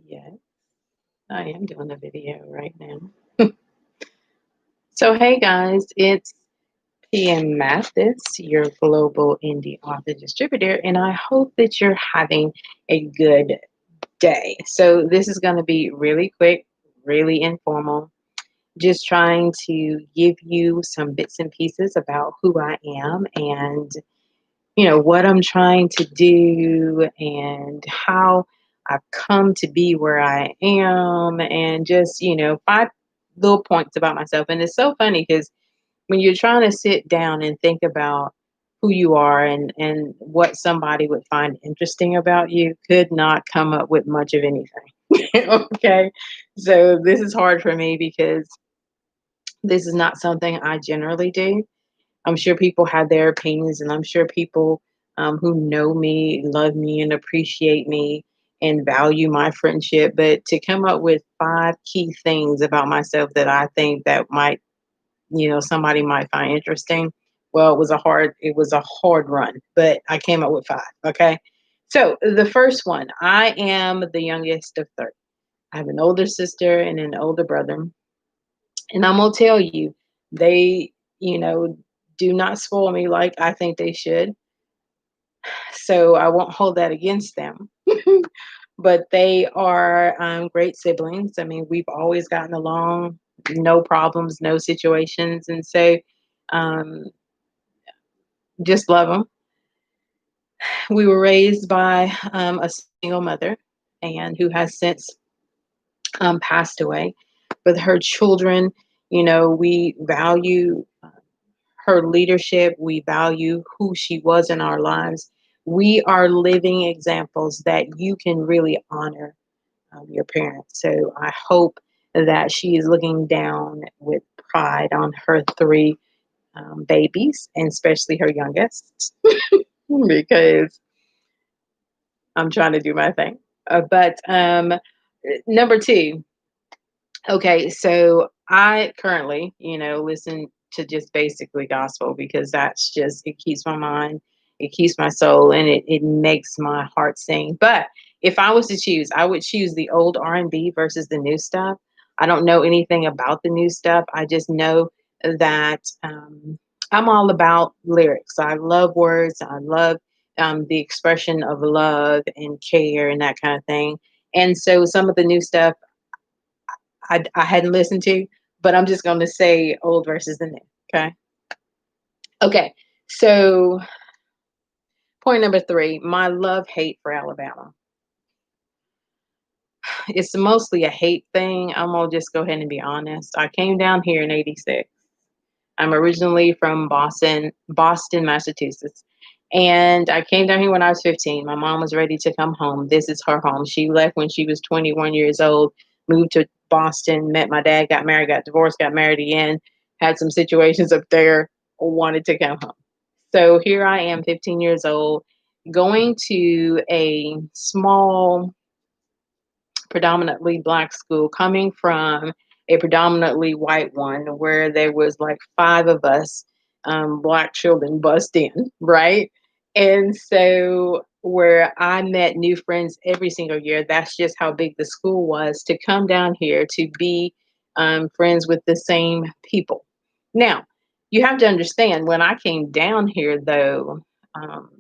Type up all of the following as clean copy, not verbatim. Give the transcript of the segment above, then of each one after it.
Yes, I am doing a video right now. So, hey guys, it's PM Mathis, your global indie author distributor, and I hope that you're having a good day. So, this is going to be really quick, really informal, just trying to give you some bits and pieces about who I am and what I'm trying to do and how I've come to be where I am, and just, five little points about myself. And it's so funny because when you're trying to sit down and think about who you are and what somebody would find interesting about you, could not come up with much of anything. Okay. So this is hard for me because this is not something I generally do. I'm sure people have their opinions, and I'm sure people who know me love me and appreciate me and value my friendship. But to come up with five key things about myself that I think that might, somebody might find interesting, well, it was a hard run, but I came up with five. Okay, so the first one, I am the youngest of three. I have an older sister and an older brother, and I'm gonna tell you, they, you know, do not spoil me like I think they should. So I won't hold that against them. But they are great siblings. I mean, we've always gotten along, no problems, no situations, and so um, just love them. We were raised by a single mother, and who has since passed away. With her children, we value her leadership. We value who she was in our lives. We are living examples that you can really honor your parents. So I hope that she is looking down with pride on her three babies, and especially her youngest, because I'm trying to do my thing. But number two, okay, so I currently, listen to just basically gospel because that's just, it keeps my mind, it keeps my soul, and it makes my heart sing. But if I was to choose, I would choose the old R&B versus the new stuff. I don't know anything about the new stuff. I just know that I'm all about lyrics. I love words. I love the expression of love and care and that kind of thing. And so some of the new stuff I hadn't listened to, but I'm just going to say old versus the new. Okay. Okay. So, point number three, my love hate for Alabama. It's mostly a hate thing. I'm going to just go ahead and be honest. I came down here in 86. I'm originally from Boston, Massachusetts. And I came down here when I was 15. My mom was ready to come home. This is her home. She left when she was 21 years old, moved to Boston, met my dad, got married, got divorced, got married again, had some situations up there, wanted to come home. So here I am, 15 years old, going to a small, predominantly black school, coming from a predominantly white one where there was like five of us black children bussed in, right? And so where I met new friends every single year, that's just how big the school was, to come down here to be friends with the same people. Now, you have to understand, when I came down here, though, um,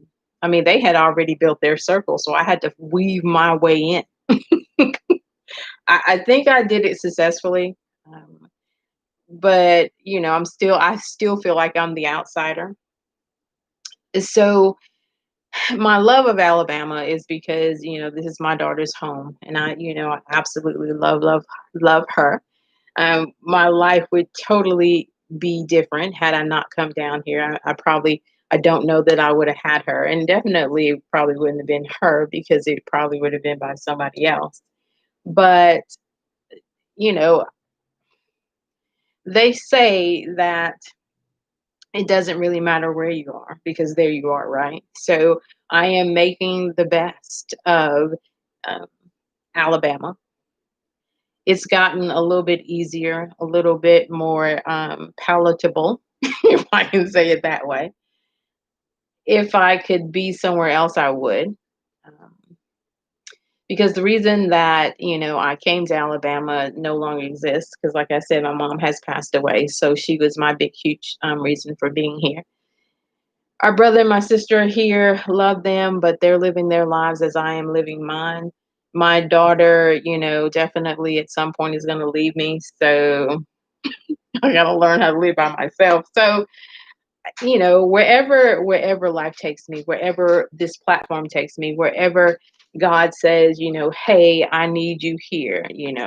I mean, they had already built their circle, so I had to weave my way in. I think I did it successfully, um, but I still feel like I'm the outsider. So my love of Alabama is because this is my daughter's home, and I absolutely love her. My life would totally be different had I not come down here. I don't know that I would have had her, and definitely it probably wouldn't have been her because it probably would have been by somebody else. But you know, they say that it doesn't really matter where you are because there you are, right? So I am making the best of um, Alabama. It's gotten a little bit easier, a little bit more palatable, if I can say it that way. If I could be somewhere else, I would. Um, because the reason that, I came to Alabama no longer exists because, like I said, my mom has passed away. So she was my big, huge reason for being here. Our brother and my sister are here, love them, but they're living their lives as I am living mine. My daughter, definitely at some point is going to leave me. So I got to learn how to live by myself. So, wherever life takes me, wherever this platform takes me, wherever God says, hey, I need you here,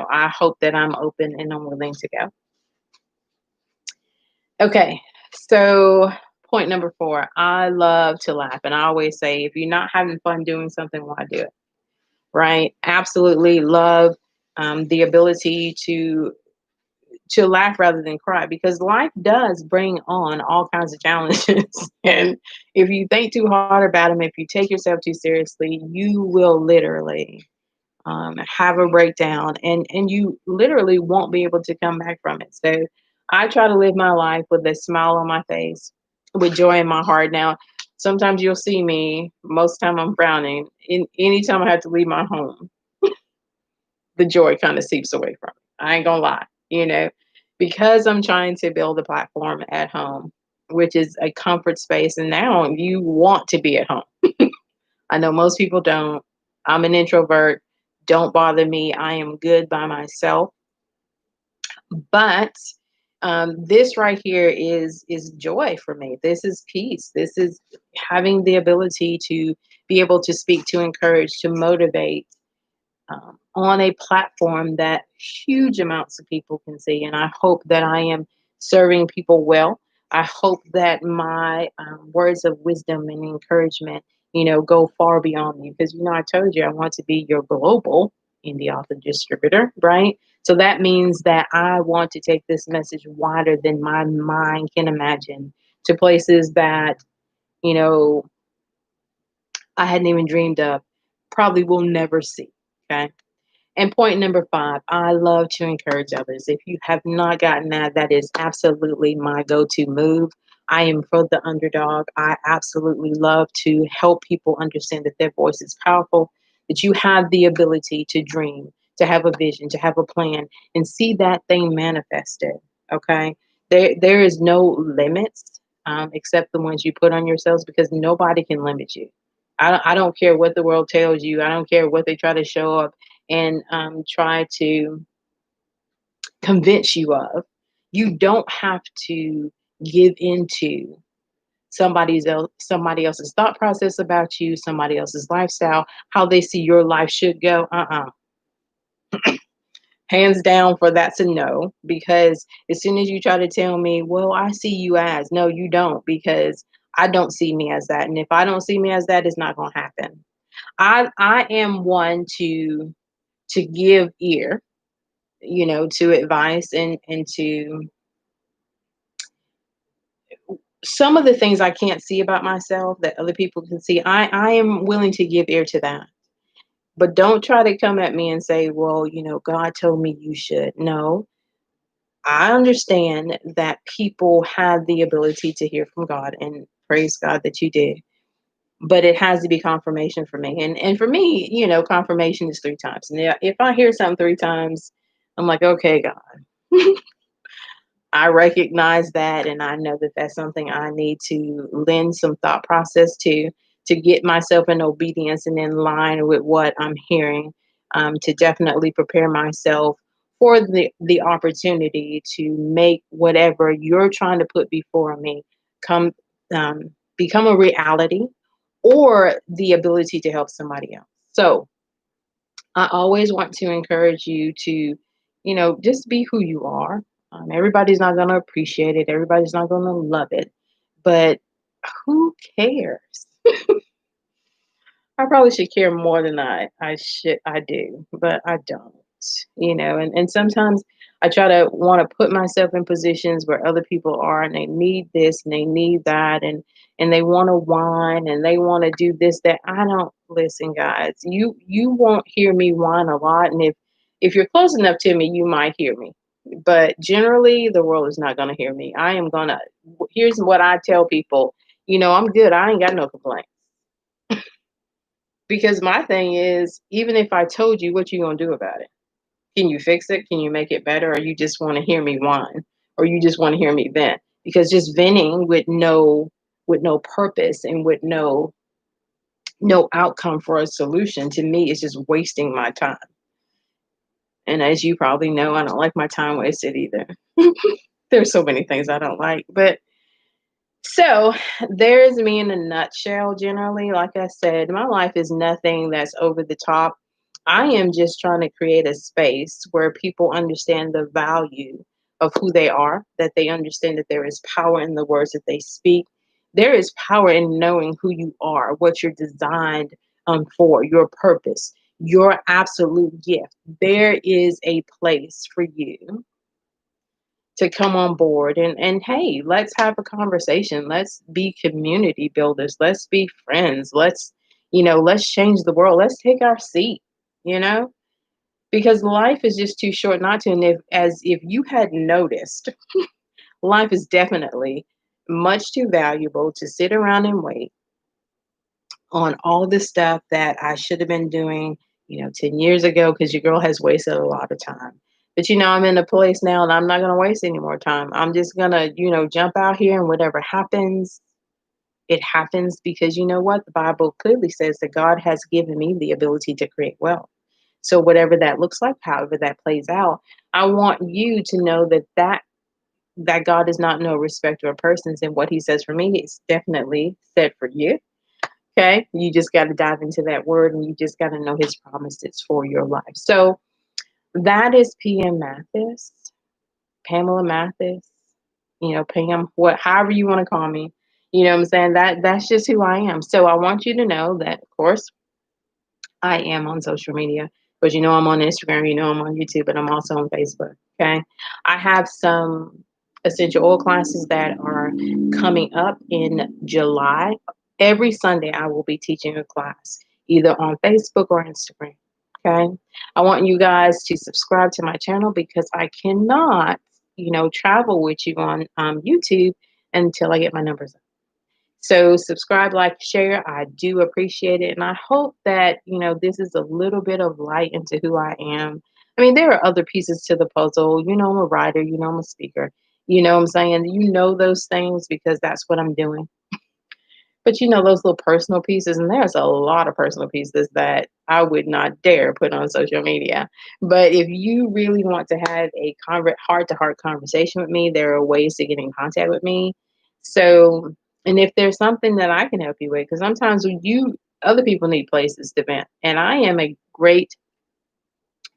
I hope that I'm open and I'm willing to go. Okay, so point number 4, I love to laugh. And I always say, if you're not having fun doing something, why do it? Right? Absolutely love the ability to laugh rather than cry, because life does bring on all kinds of challenges. And if you think too hard about them, if you take yourself too seriously, you will literally have a breakdown, and you literally won't be able to come back from it. So I try to live my life with a smile on my face, with joy in my heart. Now, sometimes you'll see me, most time I'm frowning. Anytime I have to leave my home, the joy kind of seeps away from me. I ain't gonna lie, because I'm trying to build a platform at home, which is a comfort space. And now you want to be at home. I know most people don't. I'm an introvert. Don't bother me. I am good by myself. But this right here is joy for me. This is peace. This is having the ability to be able to speak, to encourage, to motivate, on a platform that huge amounts of people can see. And I hope that I am serving people well. I hope that my words of wisdom and encouragement, go far beyond me. Because, I told you I want to be your global indie author distributor, right? So that means that I want to take this message wider than my mind can imagine, to places that, you know, I hadn't even dreamed of, probably will never see. Okay. And point number 5, I love to encourage others. If you have not gotten that, that is absolutely my go to move. I am for the underdog. I absolutely love to help people understand that their voice is powerful, that you have the ability to dream, to have a vision, to have a plan, and see that thing manifested. Okay. There is no limits, except the ones you put on yourselves, because nobody can limit you. I don't care what the world tells you. I don't care what they try to show up and try to convince you of. You don't have to give into somebody else's thought process about you, somebody else's lifestyle, how they see your life should go. Hands down, for that's a no. Because as soon as you try to tell me, well, I see you as, no, you don't, because I don't see me as that. And if I don't see me as that, it's not going to happen. I am one to give ear, to advice, and to some of the things I can't see about myself that other people can see. I am willing to give ear to that. But don't try to come at me and say, well, God told me you should. No, I understand that people have the ability to hear from God, and praise God that you did. But it has to be confirmation for me. And for me, confirmation is 3 times. And if I hear something 3 times, I'm like, okay, God. I recognize that, and I know that that's something I need to lend some thought process to get myself in obedience and in line with what I'm hearing, to definitely prepare myself for the opportunity to make whatever you're trying to put before me come become a reality, or the ability to help somebody else. So I always want to encourage you to, just be who you are. Everybody's not going to appreciate it. Everybody's not going to love it. But who cares? I probably should care more than I do, but I don't. And sometimes I try to want to put myself in positions where other people are, and they need this and they need that, and they want to whine and they want to do this, that. I don't listen, guys. You won't hear me whine a lot, and if you're close enough to me, you might hear me. But generally, the world is not going to hear me. I am gonna. Here's what I tell people. I'm good. I ain't got no complaints. Because my thing is, even if I told you, what you gonna do about it? Can you fix it? Can you make it better? Or you just want to hear me whine? Or you just want to hear me vent? Because just venting with no purpose and with no outcome for a solution, to me, is just wasting my time. And as you probably know, I don't like my time wasted either. There's so many things I don't like. But so there's me in a nutshell, generally. Like I said, my life is nothing that's over the top. I am just trying to create a space where people understand the value of who they are, that they understand that there is power in the words that they speak. There is power in knowing who you are, what you're designed for, your purpose, your absolute gift. There is a place for you to come on board, and hey, let's have a conversation. Let's be community builders. Let's be friends. Let's change the world. Let's take our seat, you know? Because life is just too short not to. And if you had noticed, life is definitely much too valuable to sit around and wait on all the stuff that I should have been doing, 10 years ago, because your girl has wasted a lot of time. But I'm in a place now and I'm not going to waste any more time. I'm just going to, jump out here, and whatever happens, it happens, because you know what? The Bible clearly says that God has given me the ability to create wealth. So whatever that looks like, however that plays out, I want you to know that God is not no respecter of persons, and what he says for me is definitely said for you. Okay. You just got to dive into that word, and you just got to know his promises for your life. So that is PM Mathis, Pamela Mathis, Pam, however you want to call me. You know what I'm saying? That's just who I am. So I want you to know that, of course, I am on social media. But I'm on Instagram, I'm on YouTube, and I'm also on Facebook. Okay. I have some essential oil classes that are coming up in July. Every Sunday, I will be teaching a class either on Facebook or Instagram. Okay. I want you guys to subscribe to my channel, because I cannot, travel with you on YouTube until I get my numbers up. So subscribe, like, share. I do appreciate it. And I hope that, this is a little bit of light into who I am. I mean, there are other pieces to the puzzle. I'm a writer, I'm a speaker. You know what I'm saying? Those things, because that's what I'm doing. But those little personal pieces, and there's a lot of personal pieces that I would not dare put on social media. But if you really want to have a heart to heart conversation with me, there are ways to get in contact with me. So, and if there's something that I can help you with, because sometimes other people need places to vent, and I am a great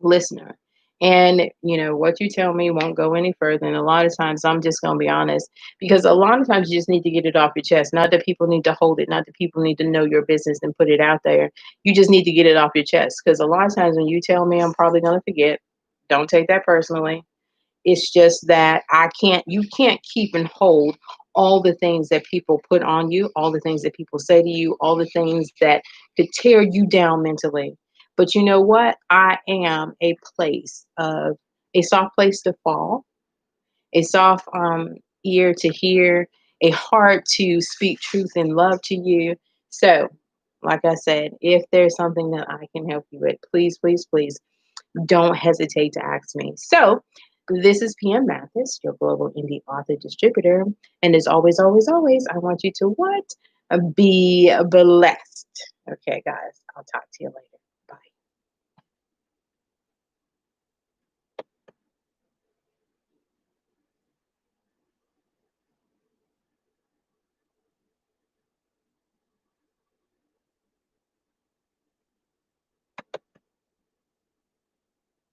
listener. And what you tell me won't go any further. And a lot of times I'm just going to be honest, because a lot of times you just need to get it off your chest. Not that people need to hold it, not that people need to know your business and put it out there. You just need to get it off your chest, because a lot of times when you tell me, I'm probably going to forget. Don't take that personally. It's just that you can't keep and hold all the things that people put on you, all the things that people say to you, all the things that could tear you down mentally. But you know what? I am a soft place to fall, a soft ear to hear, a heart to speak truth and love to you. So, like I said, if there's something that I can help you with, please, please, please don't hesitate to ask me. So, this is PM Mathis, your global indie author distributor. And as always, always, always, I want you to what? Be blessed. Okay, guys, I'll talk to you later.